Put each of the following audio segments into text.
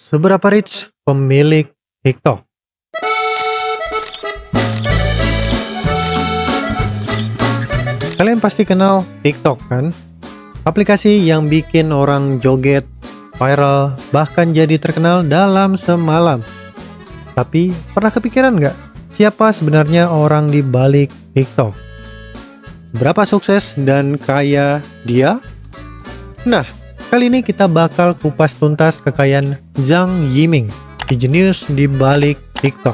Seberapa rich pemilik TikTok? Kalian pasti kenal TikTok kan? Aplikasi yang bikin orang joget, viral, bahkan jadi terkenal dalam semalam. Tapi pernah kepikiran nggak siapa sebenarnya orang di balik TikTok? Berapa sukses dan kaya dia? Nah, kali ini kita bakal kupas tuntas kekayaan Zhang Yiming, di jenius di balik TikTok.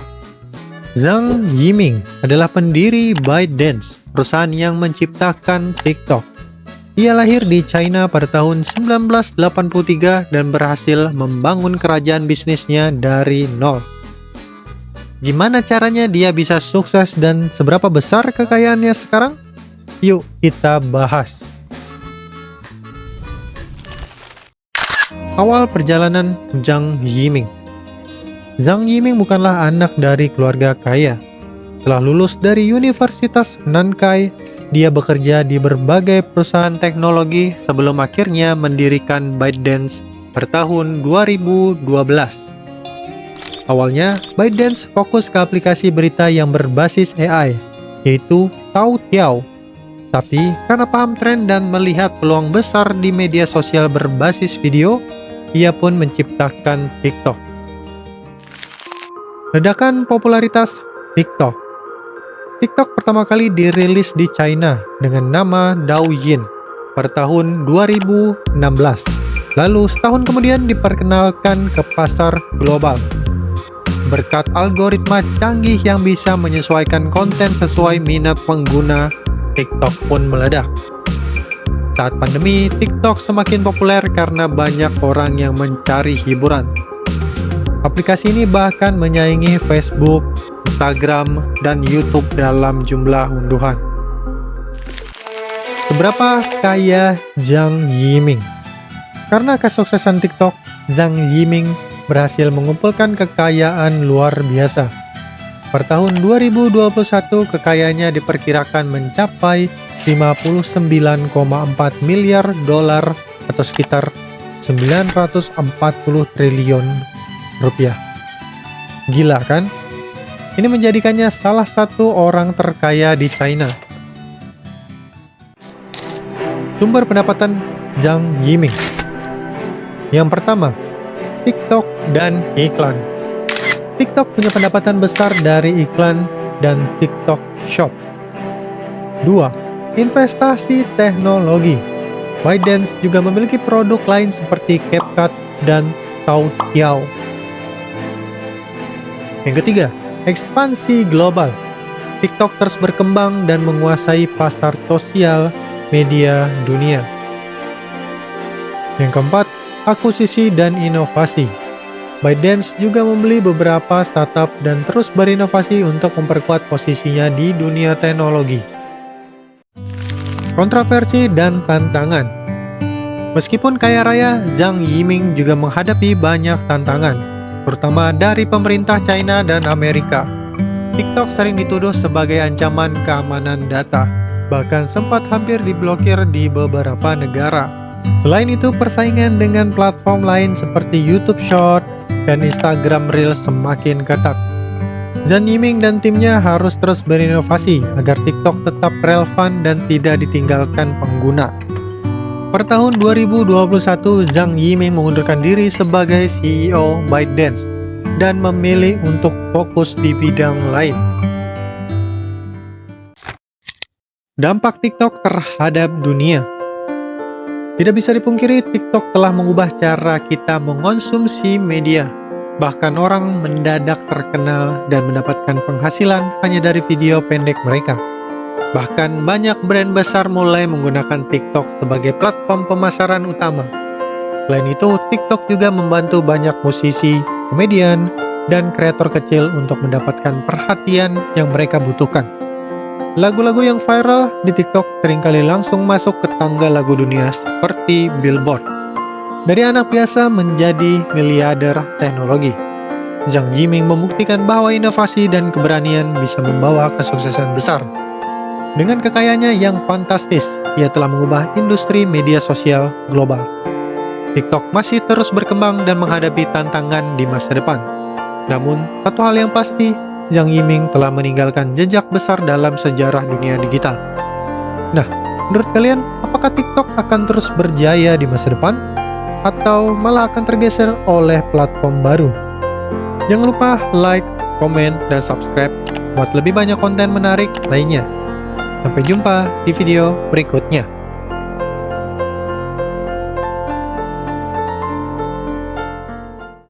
Zhang Yiming adalah pendiri ByteDance, perusahaan yang menciptakan TikTok. Ia lahir di China pada tahun 1983 dan berhasil membangun kerajaan bisnisnya dari nol. Gimana caranya dia bisa sukses dan seberapa besar kekayaannya sekarang? Yuk kita bahas. Awal perjalanan Zhang Yiming. Zhang Yiming bukanlah anak dari keluarga kaya. Setelah lulus dari Universitas Nankai, dia bekerja di berbagai perusahaan teknologi sebelum akhirnya mendirikan ByteDance pada tahun 2012. Awalnya, ByteDance fokus ke aplikasi berita yang berbasis AI, yaitu Toutiao. Tapi, karena paham tren dan melihat peluang besar di media sosial berbasis video, ia pun menciptakan TikTok. Ledakan popularitas TikTok. TikTok pertama kali dirilis di China dengan nama Douyin pada tahun 2016. Lalu setahun kemudian diperkenalkan ke pasar global. Berkat algoritma canggih yang bisa menyesuaikan konten sesuai minat pengguna, TikTok pun meledak. Saat pandemi, TikTok semakin populer karena banyak orang yang mencari hiburan. Aplikasi ini bahkan menyaingi Facebook, Instagram, dan YouTube dalam jumlah unduhan. Seberapa kaya Zhang Yiming? Karena kesuksesan TikTok, Zhang Yiming berhasil mengumpulkan kekayaan luar biasa. Per tahun 2021, kekayaannya diperkirakan mencapai 59,4 miliar dolar atau sekitar 940 triliun rupiah. Gila kan? Ini menjadikannya salah satu orang terkaya di China. Sumber pendapatan Zhang Yiming. Yang pertama, TikTok dan iklan. TikTok punya pendapatan besar dari iklan dan TikTok Shop. 2. Investasi teknologi. ByteDance juga memiliki produk lain seperti CapCut dan Toutiao. Yang ketiga, ekspansi global. TikTok terus berkembang dan menguasai pasar sosial media dunia. Yang keempat, akuisisi dan inovasi. ByteDance juga membeli beberapa startup dan terus berinovasi untuk memperkuat posisinya di dunia teknologi. Kontroversi dan tantangan. Meskipun kaya raya, Zhang Yiming juga menghadapi banyak tantangan, terutama dari pemerintah China dan Amerika. TikTok sering dituduh sebagai ancaman keamanan data, bahkan sempat hampir diblokir di beberapa negara. Selain itu, persaingan dengan platform lain seperti YouTube Short dan Instagram Reels semakin ketat. Zhang Yiming dan timnya harus terus berinovasi agar TikTok tetap relevan dan tidak ditinggalkan pengguna. Per tahun 2021, Zhang Yiming mengundurkan diri sebagai CEO ByteDance dan memilih untuk fokus di bidang lain. Dampak TikTok terhadap dunia. Tidak bisa dipungkiri, TikTok telah mengubah cara kita mengonsumsi media. Bahkan orang mendadak terkenal dan mendapatkan penghasilan hanya dari video pendek mereka. Bahkan banyak brand besar mulai menggunakan TikTok sebagai platform pemasaran utama. Selain itu, TikTok juga membantu banyak musisi, komedian, dan kreator kecil untuk mendapatkan perhatian yang mereka butuhkan. Lagu-lagu yang viral di TikTok seringkali langsung masuk ke tangga lagu dunia seperti Billboard. Dari anak biasa menjadi miliarder teknologi, Zhang Yiming membuktikan bahwa inovasi dan keberanian bisa membawa kesuksesan besar. Dengan kekayaannya yang fantastis, ia telah mengubah industri media sosial global. TikTok masih terus berkembang dan menghadapi tantangan di masa depan. Namun, satu hal yang pasti, Zhang Yiming telah meninggalkan jejak besar dalam sejarah dunia digital. Nah, menurut kalian, apakah TikTok akan terus berjaya di masa depan? Atau malah akan tergeser oleh platform baru? Jangan lupa like, komen, dan subscribe buat lebih banyak konten menarik lainnya. Sampai jumpa di video berikutnya.